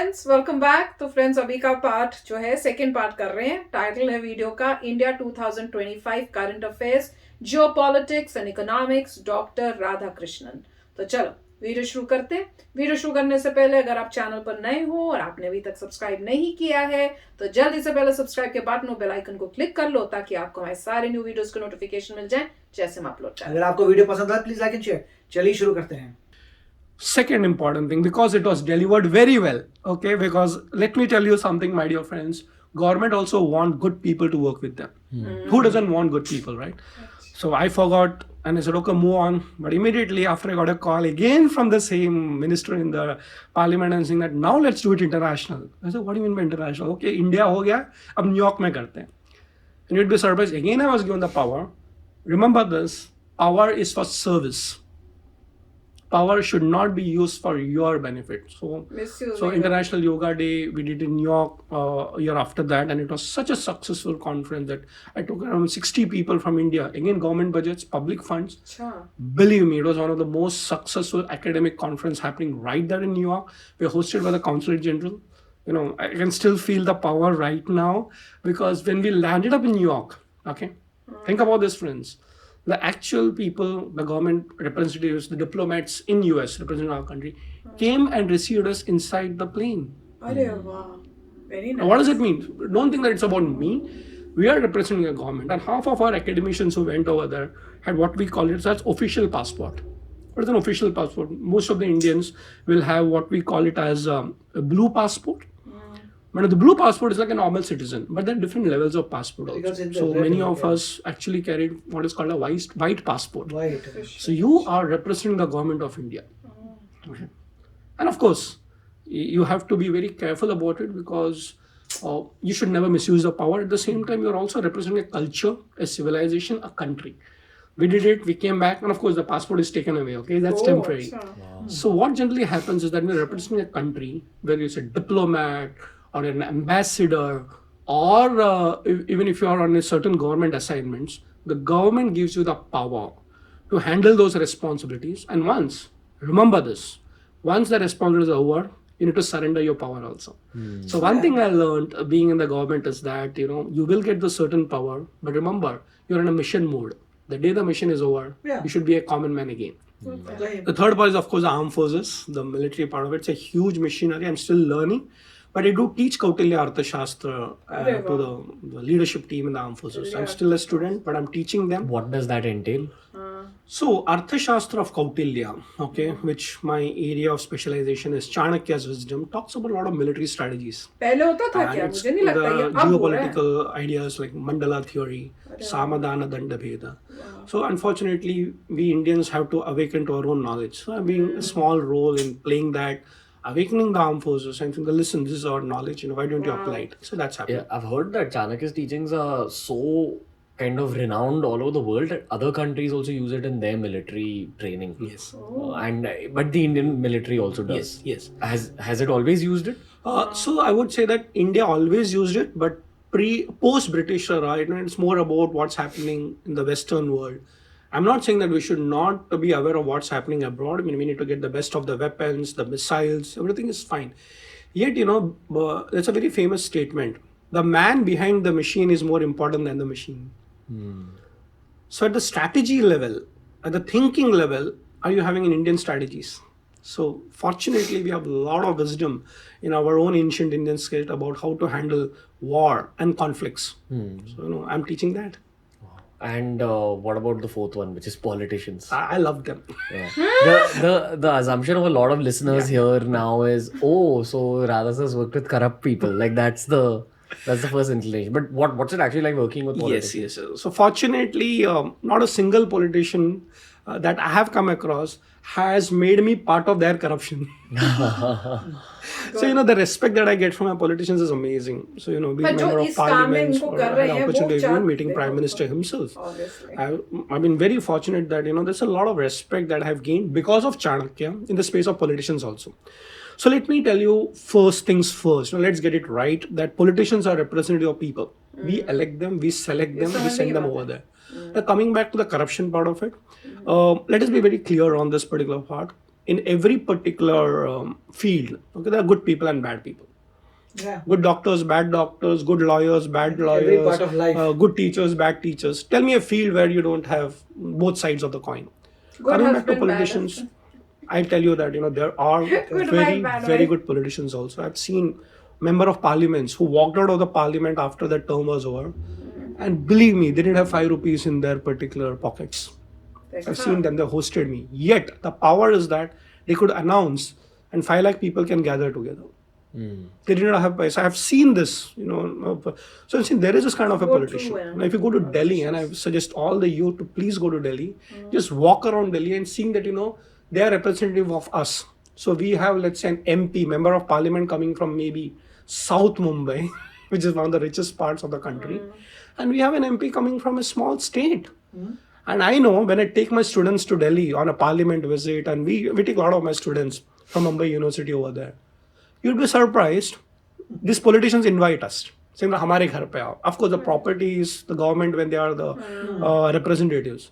Friends, welcome back. तो friends, अभी का पार्ट जो है सेकंड पार्ट कर रहे हैं। टाइटल है वीडियो का India 2025 current affairs, geopolitics and economics, doctor Radhakrishnan. तो चलो वीडियो शुरू करते हैं। वीडियो शुरू करने से पहले अगर आप चैनल पर नए हो और आपने अभी तक सब्सक्राइब नहीं किया है तो जल्दी से पहले सब्सक्राइब के बटन और बेल आइकन को क्लिक कर लो ताकि आपको हमारे सारे न्यू वीडियोस के नोटिफिकेशन मिल जाए जैसे हम अपलोड करें। अगर आपको वीडियो पसंद आए प्लीज लाइक एंड शेयर। चलिए शुरू करते हैं। Second important thing, because it was delivered very well, okay, because let me tell you something, my dear friends, government also want good people to work with them. Who doesn't want good people, right? So I forgot and I said, okay, move on. But immediately after I got a call again from the same minister in the parliament and saying that now let's do it international. I said, what do you mean by international? Okay, India ho gaya, ab New York mein karte hain. And you'd be surprised, again I was given the power. Remember this, power is for service. Power should not be used for your benefit. So International Yoga Day we did in New York a year after that, and it was such a successful conference that I took around 60 people from India. Again, government budgets, public funds. Sure. Believe me, it was one of the most successful academic conference happening right there in New York. We were hosted by the Consulate General. You know, I can still feel the power right now because when we landed up in New York, okay, think about this, friends. The actual people, the government representatives, the diplomats in US representing our country came and received us inside the plane. Wow. Very nice. Now, what does it mean? Don't think that it's about me. We are representing a government, and half of our academicians who went over there had what we call it as official passport. What is an official passport? Most of the Indians will have what we call it as a blue passport. But the blue passport is like a normal citizen, but there are different levels of passport also. So many of us actually carried what is called a white passport. White. So you are representing the government of India. Okay. And of course, you have to be very careful about it because you should never misuse the power. At the same time, you're also representing a culture, a civilization, a country. We did it, we came back, and of course the passport is taken away, okay? That's temporary. Wow. So what generally happens is that when you're representing a country, whether it's a diplomat, or an ambassador, or even if you are on a certain government assignments, the government gives you the power to handle those responsibilities. And remember this, once the responsibility is over, you need to surrender your power also. So one thing I learned being in the government is that, you will get the certain power, but remember, you're in a mission mode. The day the mission is over, you should be a common man again. The third part is, of course, the armed forces, the military part of it. It's a huge machinery. I'm still learning. But I do teach Kautilya Arthashastra to the leadership team in the armed forces. I'm still a student, but I'm teaching them. What does that entail? So, Arthashastra of Kautilya, okay, which my area of specialization is Chanakya's wisdom, talks about a lot of military strategies. पहले होता था क्या? मुझे नहीं लगता ये अब हो रहा है. Geopolitical ideas like mandala theory, samadhana danda bheda. So unfortunately, we Indians have to awaken to our own knowledge. So I'm being a small role in playing that, awakening the armed forces and saying, listen, this is our knowledge, why don't you apply it? So that's happening. Yeah, I've heard that Chanakya's teachings are so kind of renowned all over the world that other countries also use it in their military training. Yes. But the Indian military also does. Yes. Has it always used it? So I would say that India always used it, but post-British era, it's more about what's happening in the Western world. I'm not saying that we should not be aware of what's happening abroad. I mean, we need to get the best of the weapons, the missiles, everything is fine. Yet, that's a very famous statement. The man behind the machine is more important than the machine. So at the strategy level, at the thinking level, are you having an Indian strategies? So fortunately, we have a lot of wisdom in our own ancient Indian state about how to handle war and conflicts. So, I'm teaching that. And what about the fourth one, which is politicians? I love them. Yeah. The assumption of a lot of listeners here now is, so Radha has worked with corrupt people. Like that's the first inclination. But what's it actually like working with politicians? Yes. So fortunately, not a single politician that I have come across has made me part of their corruption. So the respect that I get from my politicians is amazing. So being member of parliament, or an opportunity of meeting Prime Minister himself. I've been very fortunate that there's a lot of respect that I have gained because of Chanakya in the space of politicians also. So let me tell you first things first. Let's get it right that politicians are representative of people. We elect them, we select them, we send them over there. Now coming back to the corruption part of it, let us be very clear on this particular part. in every particular field, okay, there are good people and bad people. Yeah. Good doctors, bad doctors, good lawyers, bad lawyers, Every part of life. good teachers, bad teachers. Tell me a field where you don't have both sides of the coin. Good Coming back to husband, bad politicians, husband. I tell you that there are Good very, wife, bad very wife. good politicians also. I've seen member of parliaments who walked out of the parliament after the term was over, and believe me, they didn't have 5 rupees in their particular pockets. I've seen them, they hosted me. Yet the power is that they could announce and 5 lakh people can gather together. They did not have paisa. I have seen this, So I'm saying there is this kind of a So politician. true, yeah. Now, if you go to Delhi, and I suggest all the youth to please go to Delhi, just walk around Delhi and seeing that, they are representative of us. So we have, let's say, an MP, member of parliament coming from maybe South Mumbai, which is one of the richest parts of the country. And we have an MP coming from a small state. And I know when I take my students to Delhi on a parliament visit, and we take a lot of my students from Mumbai University over there, you'd be surprised. These politicians invite us. Saying, "Hamare ghar pe aao." Of course, the properties, the government, when they are the representatives.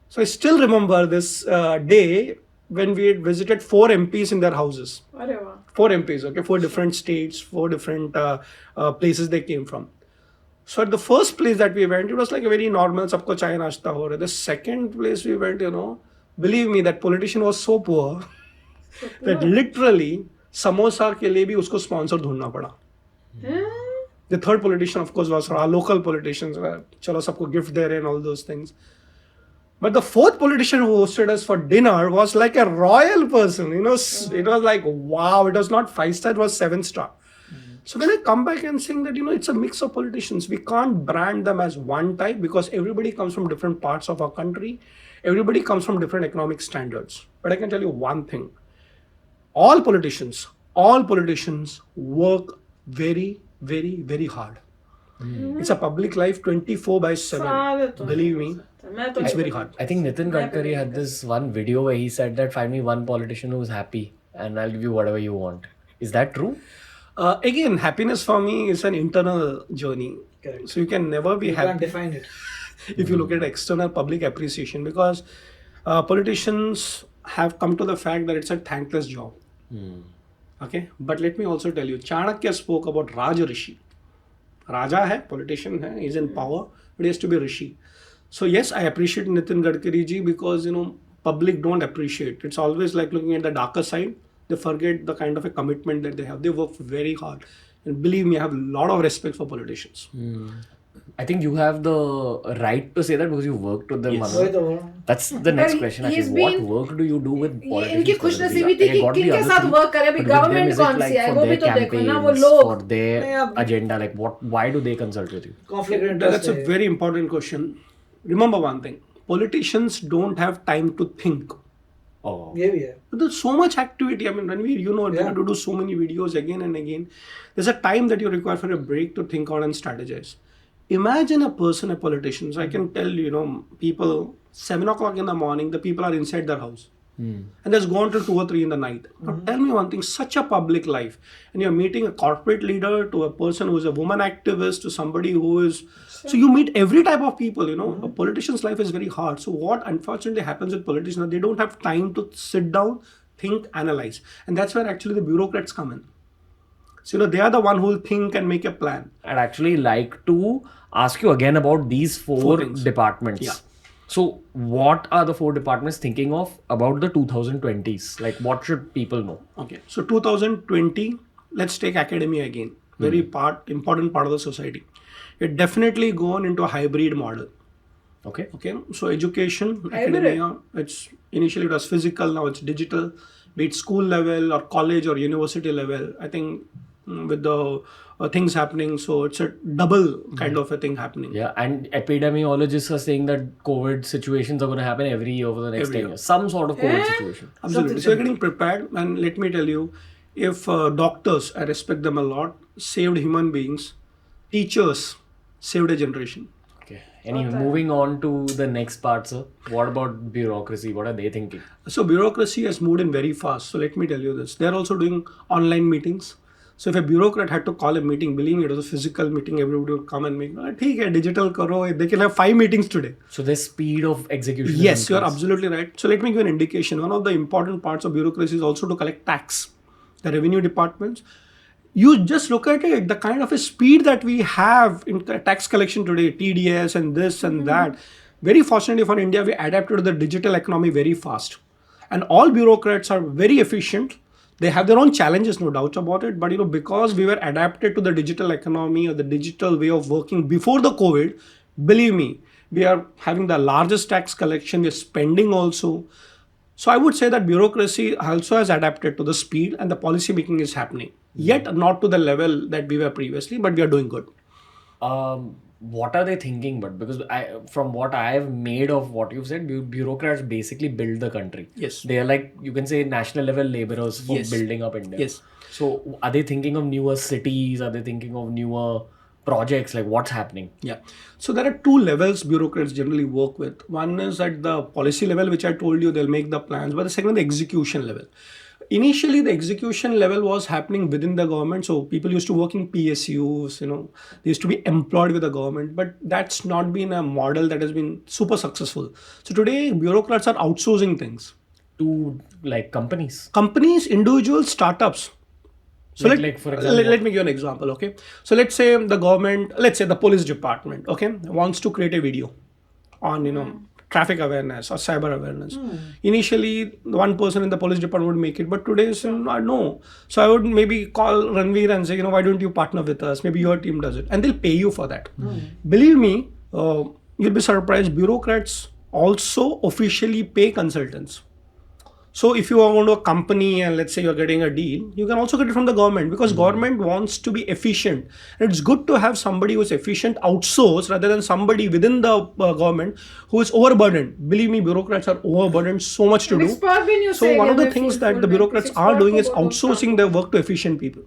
So I still remember this day when we had visited 4 MPs in their houses. Arey wah. 4 MPs, okay, 4 different states, 4 different places they came from. So at the first place that we went, it was like a very normal, sabko chai nashta ho raha. The second place we went, believe me, that politician was so poor that literally samosa ke liye bhi usko sponsor dhundna pada. The third politician, of course, was our local politicians. Chalo sabko gift there and all those things. But the fourth politician who hosted us for dinner was like a royal person. It was like, wow, it was not 5-star, it was 7-star. So when I come back and saying that, it's a mix of politicians, we can't brand them as one type because everybody comes from different parts of our country. Everybody comes from different economic standards. But I can tell you one thing. All politicians work very, very, very hard. It's a public life 24/7. Believe me, it's very hard. I think Nitin Gadkari had this one video where he said that find me one politician who's happy and I'll give you whatever you want. Is that true? Again, happiness for me is an internal journey. Correct. So you can never be You happy can't define it. if you look at external public appreciation, because politicians have come to the fact that it's a thankless job. Okay, but let me also tell you, Chanakya spoke about Raja Rishi. Raja hai, politician hai, he's in power, but he has to be Rishi. So yes, I appreciate Nitin Gadkari ji because public don't appreciate. It's always like looking at the darker side. They forget the kind of a commitment that they have. They work very hard. And believe me, I have a lot of respect for politicians. I think you have the right to say that because you worked with them. Yes. Manu. That's the next But question. he's Actually, what been- work do you do with politicians? इनकी खुशनसीबी थी कि किनके साथ work करे, अभी government कौन सी है, वो भी तो देखो ना, वो लोग। for their agenda, like why do they consult with you? Conflict of interest. That's a very important question. Remember one thing. Politicians don't have time to think. Oh. ये भी है. But there's so much activity. I mean, when we Yeah. have to do so many videos again and again, there's a time that you require for a break to think out and strategize. Imagine a person, a politician. So I can tell people 7 o'clock in the morning, the people are inside their house. And that's gone till 2 or 3 in the night. Now tell me one thing, such a public life, and you're meeting a corporate leader to a person who is a woman activist to somebody who is, so you meet every type of people, A politician's life is very hard. So what unfortunately happens with politicians, they don't have time to sit down, think, analyze. And that's where actually the bureaucrats come in. So they are the one who will think and make a plan. I'd actually like to ask you again about these four Four things. departments. Yeah. So what are the 4 departments thinking of about the 2020s? Like what should people know? Okay, so 2020, let's take academia again. Very important part of the society. It definitely gone into a hybrid model. Okay. Okay, so education, Hybrid. academia, it's initially it was physical, now it's digital, be it school level or college or university level. I think with the things happening, so it's a double kind of a thing happening. Yeah, and epidemiologists are saying that COVID situations are going to happen every year for the next Every 10 year. years. Some sort of COVID situation. Absolutely. So you're getting prepared, and let me tell you, if doctors, I respect them a lot, saved human beings, teachers saved a generation. Okay. Anyway, moving on to the next part, sir. What about bureaucracy? What are they thinking? So bureaucracy has moved in very fast. So let me tell you this. They're also doing online meetings. So if a bureaucrat had to call a meeting, believe me, it was a physical meeting, everybody would come and make, "ठीक है, digital karo." They can have 5 meetings today. So the speed of execution. Yes, you're absolutely right. So let me give you an indication. One of the important parts of bureaucracy is also to collect tax. The revenue departments. You just look at it, the kind of a speed that we have in tax collection today, TDS and this and that. Very fortunately for India, we adapted to the digital economy very fast. And all bureaucrats are very efficient. They have their own challenges, no doubt about it. But because we were adapted to the digital economy or the digital way of working before the COVID, believe me, we are having the largest tax collection. We're spending also. So I would say that bureaucracy also has adapted to the speed and the policy making is happening. Yet not to the level that we were previously, but we are doing good. What are they thinking? But because from what I have made of what you've said, bureaucrats basically build the country. Yes. They are like, you can say, national level laborers for Yes. building up India. Yes. So are they thinking of newer cities? Are they thinking of newer projects? Like what's happening? Yeah. So there are 2 levels bureaucrats generally work with. One is at the policy level, which I told you they'll make the plans, but the second, the execution level. Initially, the execution level was happening within the government. So people used to work in PSUs, they used to be employed with the government, but that's not been a model that has been super successful. So today, bureaucrats are outsourcing things. To like companies. Companies, individuals, startups. So Like for example, let me give you an example, okay? So let's say the government, let's say the police department, okay, wants to create a video on, traffic awareness or cyber awareness. Initially, one person in the police department would make it, but today, no. So I would maybe call Ranveer and say, why don't you partner with us? Maybe your team does it. And they'll pay you for that. Believe me, you'll be surprised, bureaucrats also officially pay consultants. So if you are going to a company and let's say you're getting a deal, you can also get it from the government because government wants to be efficient. And it's good to have somebody who is efficient outsourced rather than somebody within the government who is overburdened. Believe me, bureaucrats are overburdened, so much to do. So one of the things that the bureaucrats are doing is outsourcing their work to efficient people.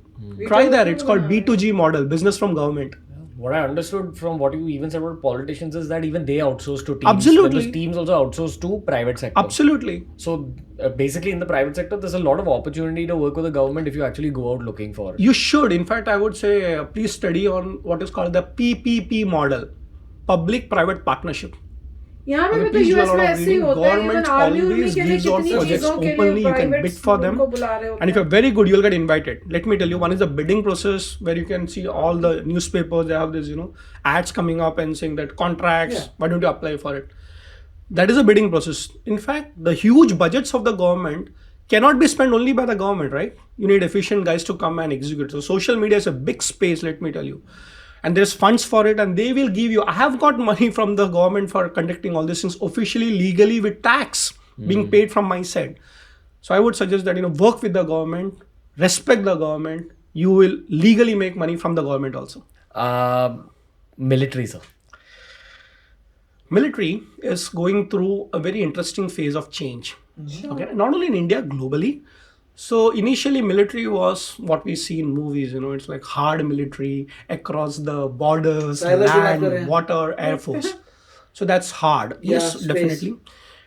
Try that. It's called B2G model, business from government. What I understood from what you even said about politicians is that even they outsource to teams. Absolutely. Those teams also outsource to private sector. Absolutely. So basically in the private sector, there's a lot of opportunity to work with the government if you actually go out looking for it. You should. In fact, I would say please study on what is called the PPP model, public-private partnership. यहाँ पे भी तो Please do a US lot में of ऐसे ही reading. होता है even Government army always के लिए gives out कितनी projects चीजों के openly. लिए You can private bid for them. को बुला रहे होते And if you're very good, you'll get invited. Let me tell you, one is the bidding process where you can see all the newspapers, they have this, ads coming up and saying that contracts, why don't you apply for it? That is a bidding process. In fact, the huge budgets of the government cannot be spent only by the government, right? You need efficient guys to come and execute. So social media is a big space, let me tell you. And there's funds for it and they will give you. I have got money from the government for conducting all these things officially, legally with tax being paid from my side. So I would suggest that, work with the government, respect the government. You will legally make money from the government also. Military, sir. Military is going through a very interesting phase of change. Okay, not only in India, globally. So initially military was what we see in movies, it's like hard military across the borders, land, water, air force. So that's hard. Yes, space. definitely.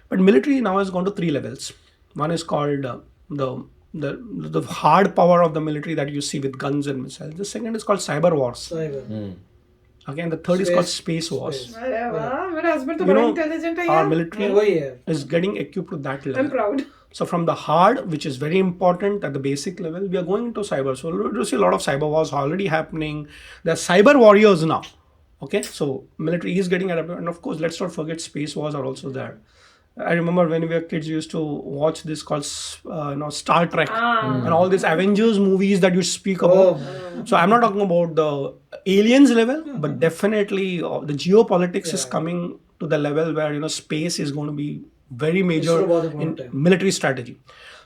But military now has gone to 3 levels. One is called the hard power of the military that you see with guns and missiles. The second is called cyber wars. Okay, and the third is called space wars. अरे वाह, मेरा husband तो बड़ा intelligent है Our यार. military is getting equipped to that level. I'm proud. So from the hard, which is very important at the basic level, we are going into cyber. So you see a lot of cyber wars already happening. There are cyber warriors now. Okay, so military is getting adapted. And of course, let's not forget space wars are also there. I remember when we were kids, we used to watch this called Star Trek and all these Avengers movies that you speak about. So I'm not talking about the aliens level, but definitely the geopolitics is coming to the level where space is going to be very major in military strategy.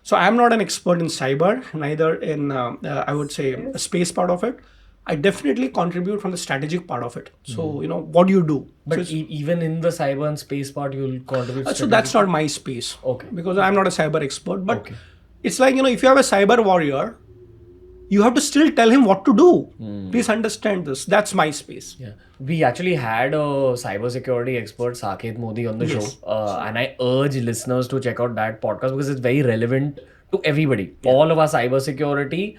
So I'm not an expert in cyber, neither in I would say a space part of it. I definitely contribute from the strategic part of it. So what do you do? But even in the cyber and space part, you'll contribute. So that's not my space. Okay. Because I'm not a cyber expert. But it's like if you have a cyber warrior, you have to still tell him what to do. Please understand this. That's my space. Yeah. We actually had a cybersecurity expert, Saket Modi, on the show. And I urge listeners to check out that podcast because it's very relevant to everybody. All of our cybersecurity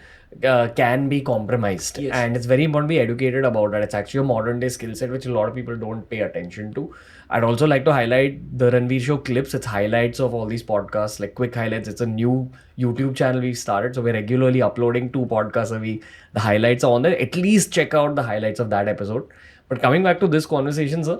can be compromised, Yes. and it's very important to be educated about that. It's actually a modern day skill set which a lot of people don't pay attention to. I'd also like to highlight the Ranveer Show clips. It's highlights of all these podcasts, like quick highlights. It's a new YouTube channel we've started, so we're regularly uploading 2 podcasts a week. The highlights are on there. At least check out the highlights of that episode. But coming back to this conversation, sir,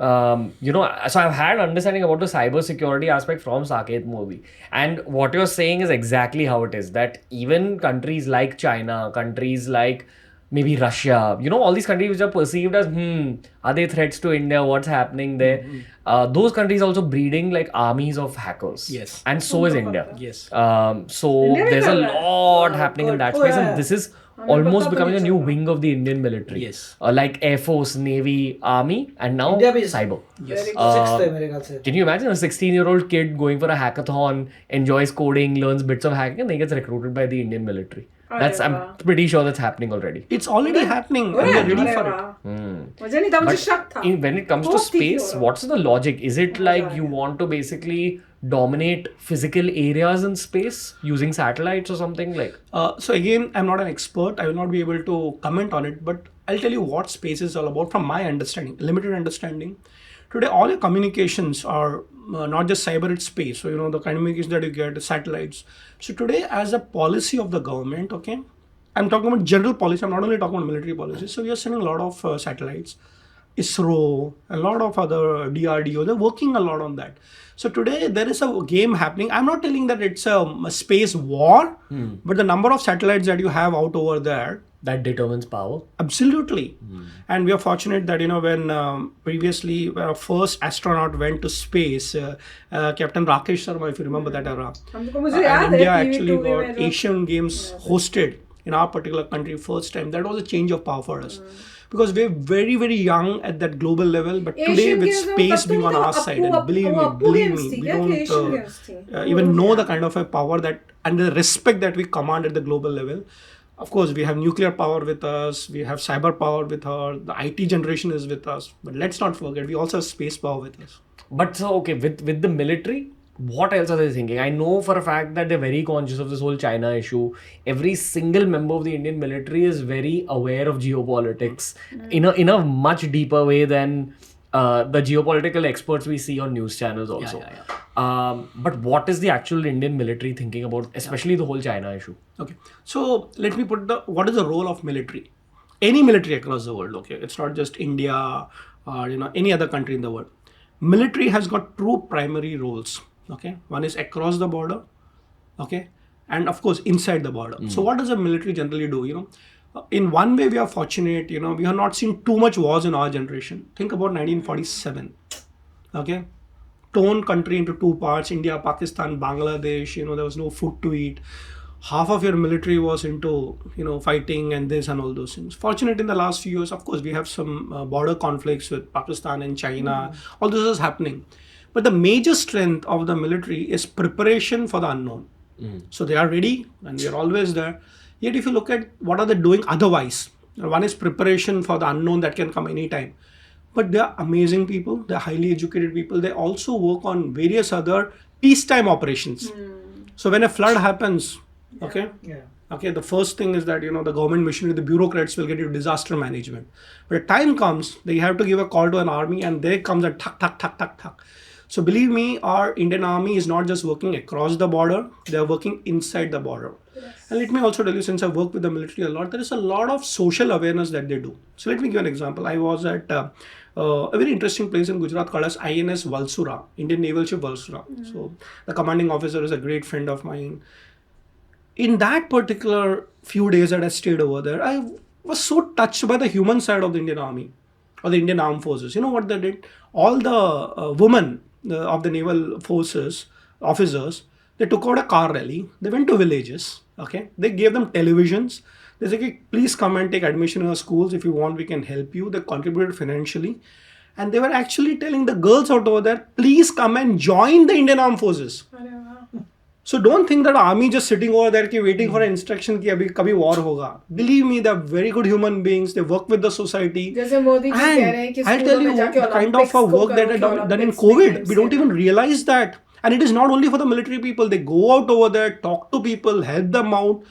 so I've had understanding about the cybersecurity aspect from Saket movie, and what you're saying is exactly how it is. That even countries like China, countries like maybe Russia, all these countries which are perceived as, are they threats to India? What's happening there? Those countries also breeding like armies of hackers. Yes. And so is India. Yes. So India there's a is a- lot happening in that space, and this is almost पता becoming a नहीं new चल रहा। wing of the Indian military. Yes. Like Air Force, Navy, Army, and now India भी- cyber. Yes. Very Sixth है मेरे ख्याल से. Can you imagine a 16-year-old kid going for a hackathon, enjoys coding, learns bits of hacking, and then gets recruited by the Indian military? I'm wow. pretty sure that's happening already. It's already happening, and we're ready अरे for वाह। it. मुझे नहीं था, मुझे But शक था। when it comes to बहुत तीखी space, हो रहा। what's the logic? Is it like you want to basically dominate physical areas in space using satellites or something like? So again, I'm not an expert. I will not be able to comment on it, but I'll tell you what space is all about from my understanding, limited understanding. Today, all your communications are not just cyber, it's space. So, the communications that you get, satellites. So today, as a policy of the government, okay, I'm talking about general policy. I'm not only talking about military policy. So we are sending a lot of satellites, ISRO, a lot of other DRDO. They're working a lot on that. So today there is a game happening. I'm not telling that it's a space war, but the number of satellites that you have out over there, That determines power. absolutely. And we are fortunate that when previously our first astronaut went to space, Captain Rakesh Sharma, if you remember that era, हमको मुझे and याद है India TV actually में got जो- Asian Games hosted in our particular country first time. That was a change of power for us. Because we're very, very young at that global level, but today Asian with Games में space तब तो being on नहीं था, our side, and Appu believe Games me, थी we क्या कि Asian don't Games थी? even know the kind of a power that and the respect that we command at the global level. Of course, we have nuclear power with us, we have cyber power with her, the IT generation is with us, but let's not forget, we also have space power with us. But so, okay, with the military, what else are they thinking? I know for a fact that they're very conscious of this whole China issue. Every single member of the Indian military is very aware of geopolitics in a much deeper way than the geopolitical experts we see on news channels also. But what is the actual Indian military thinking about, especially the whole China issue? Okay, so let me put what is the role of military? Any military across the world, okay? It's not just India or any other country in the world. Military has got two primary roles, okay? One is across the border, okay? And of course, inside the border. So what does the military generally do, in one way, we are fortunate, we have not seen too much wars in our generation. Think about 1947, okay? Torn country into two parts, India, Pakistan, Bangladesh, there was no food to eat. Half of your military was into, fighting and this and all those things. Fortunate in the last few years, of course, we have some border conflicts with Pakistan and China. All this is happening. But the major strength of the military is preparation for the unknown. So they are ready and we are always there. Yet if you look at what are they doing otherwise, one is preparation for the unknown that can come anytime. But they are amazing people. They're highly educated people. They also work on various other peacetime operations. So when a flood happens, okay, the first thing is that, the government machinery, the bureaucrats will get into disaster management. But time comes, they have to give a call to an army and there comes a tuck, tuck, tuck, tuck, tuck. So believe me, our Indian army is not just working across the border, they are working inside the border. And let me also tell you, since I've worked with the military a lot, there is a lot of social awareness that they do. So let me give you an example. I was at a very interesting place in Gujarat called as INS Valsura, Indian Naval Ship Valsura. So the commanding officer is a great friend of mine. In that particular few days that I stayed over there, I was so touched by the human side of the Indian Army or the Indian Armed Forces. You know what they did? All the women of the naval forces, officers, they took out a car rally. They went to villages. Okay, they gave them televisions. They said, okay, please come and take admission in our schools. If you want, we can help you. They contributed financially. And they were actually telling the girls out over there, please come and join the Indian Armed Forces. So don't think that army just sitting over there waiting for an instruction कि अभी कभी war होगा. Believe me, they're very good human beings. They work with the society. जैसे मोदी जी कह रहे हैं कि I'll tell you the kind of work that I've done in COVID. We don't even realize that. And it is not only for the military people. They go out over there, talk to people, help them out.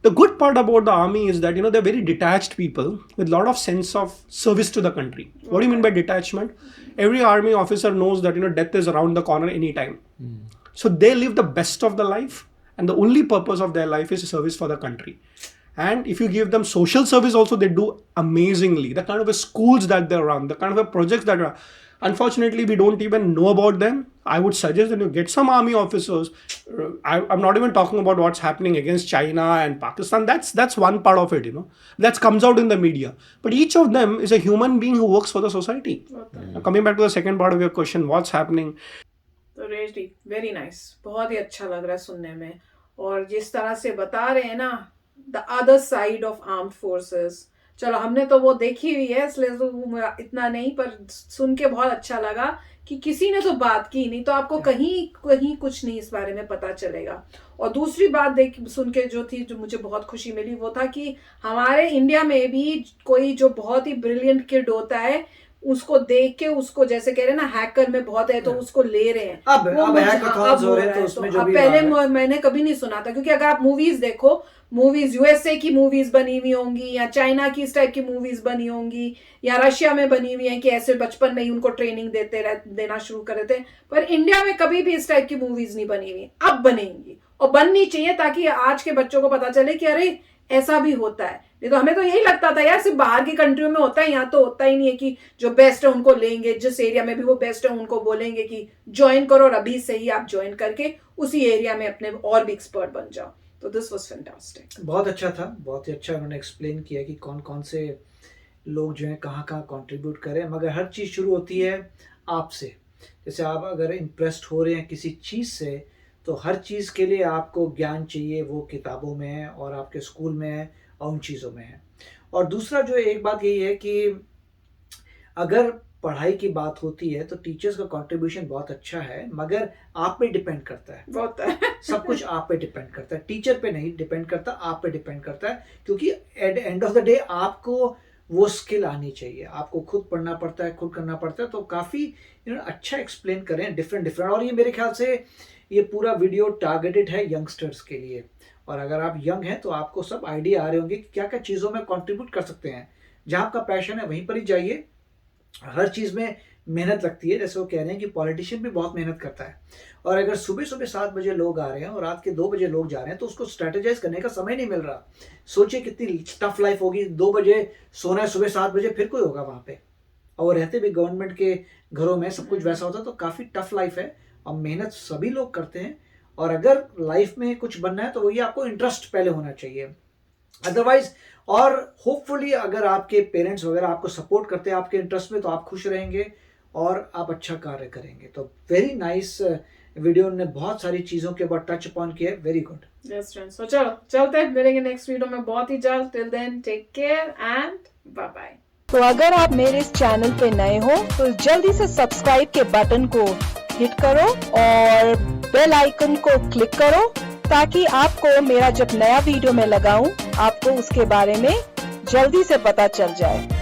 The good part about the army is that, they're very detached people with a lot of sense of service to the country. What do you mean by detachment? Every army officer knows that, death is around the corner anytime. So they live the best of the life, and the only purpose of their life is service for the country. And if you give them social service also, they do amazingly. The kind of schools that they run, the kind of projects that are, unfortunately, we don't even know about them. I would suggest that you get some army officers. I'm not even talking about what's happening against China and Pakistan. That's one part of it, that comes out in the media. But each of them is a human being who works for the society. Now, coming back to the second part of your question, what's happening? तो ready very nice, बहुत ही अच्छा लग रहा है सुनने में. और जिस तरह से बता रहे हैं ना, the other side of armed forces, चलो हमने तो वो देखी हुई है इसलिए तो इतना नहीं, पर सुन के बहुत अच्छा लगा कि किसी ने तो बात की नहीं, तो आपको कहीं कुछ नहीं इस बारे में पता चलेगा. और दूसरी बात सुन के जो मुझे बहुत खुशी मिली वो था कि हमारे इंडिया में भी कोई जो बहुत ही ब्रिलियंट किड होता है, उसको देख के उसको जैसे कह रहे हैं ना, हैकर में बहुत है तो उसको ले रहे हैं. अब हैकाथॉन्स हो रहे हैं तो उसमें जो भी पहले मैंने कभी नहीं सुना था, क्योंकि अगर आप मूवीज देखो, मूवीज यूएसए की मूवीज बनी हुई होंगी या चाइना की इस टाइप की मूवीज बनी होंगी या रशिया में बनी हुई है कि ऐसे बचपन में ही उनको ट्रेनिंग देना शुरू कर देते हैं, पर इंडिया में कभी भी इस टाइप की मूवीज नहीं बनी हुई. अब बनेंगी और बननी चाहिए ताकि आज के बच्चों को पता चले कि अरे ऐसा भी होता है. नहीं तो हमें तो यही लगता था यार सिर्फ बाहर की कंट्रियों में होता है, यहाँ तो होता ही नहीं है कि जो बेस्ट है उनको लेंगे, जिस एरिया में भी वो बेस्ट है उनको बोलेंगे कि ज्वाइन करो और अभी से ही आप ज्वाइन करके उसी एरिया में अपने और भी एक्सपर्ट बन जाओ. तो दिस वाज फैंटास्टिक. बहुत अच्छा था, बहुत ही अच्छा उन्होंने एक्सप्लेन किया कि कौन कौन से लोग जो हैं कहाँ कंट्रीब्यूट करें. मगर हर चीज़ शुरू होती है आपसे. जैसे आप अगर इंप्रेस्ड हो रहे हैं किसी चीज़ से, तो हर चीज़ के लिए आपको ज्ञान चाहिए, वो किताबों में है और आपके स्कूल में है और उन चीज़ों में है. और दूसरा जो एक बात यही है कि अगर पढ़ाई की बात होती है तो टीचर्स का कंट्रीब्यूशन बहुत अच्छा है, मगर आप पे डिपेंड करता है. बहुत है. सब कुछ आप पे डिपेंड करता है, टीचर पे नहीं डिपेंड करता, आप पे डिपेंड करता है. क्योंकि at end of the day आपको वो स्किल आनी चाहिए, आपको खुद पढ़ना पड़ता है, खुद करना पड़ता है. तो काफ़ी अच्छा एक्सप्लेन करें डिफरेंट. और ये मेरे ख्याल से ये पूरा वीडियो टारगेटेड है यंगस्टर्स के लिए. और अगर आप यंग हैं तो आपको सब आइडिया आ रहे होंगे कि क्या क्या चीज़ों में कंट्रीब्यूट कर सकते हैं. जहाँ आपका पैशन है वहीं पर ही जाइए. हर चीज़ में मेहनत लगती है. जैसे वो कह रहे हैं कि पॉलिटिशियन भी बहुत मेहनत करता है, और अगर सुबह 7 बजे लोग आ रहे हैं और रात के 2 बजे लोग जा रहे हैं तो उसको स्ट्रेटेजाइज करने का समय नहीं मिल रहा. सोचिए कितनी टफ लाइफ होगी. 2 बजे सोना है, सुबह 7 बजे फिर कोई होगा वहाँ पे, और रहते भी गवर्नमेंट के घरों में सब कुछ वैसा होता. तो काफ़ी टफ लाइफ है और मेहनत सभी लोग करते हैं. और अगर लाइफ में कुछ बनना है तो वही आपको इंटरेस्ट पहले होना चाहिए. अदरवाइज, और होपफुली अगर आपके पेरेंट्स वगैरह आपको सपोर्ट करते हैं आपके इंटरेस्ट में, तो आप खुश रहेंगे और आप अच्छा कार्य करेंगे. तो वेरी नाइस वीडियो ने बहुत सारी चीज़ों के ऊपर टच अपॉन किया. Very good. यस फ्रेंड्स, तो चलो चलते हैं, मिलेंगे नेक्स्ट वीडियो में बहुत ही जल्द. Till then take care and bye bye. तो अगर आप मेरे इस चैनल पे नए हो तो जल्दी से सब्सक्राइब के बटन को हिट करो और बेल आइकन को क्लिक करो, ताकि आपको मेरा जब नया वीडियो मैं लगाऊं आपको उसके बारे में जल्दी से पता चल जाए.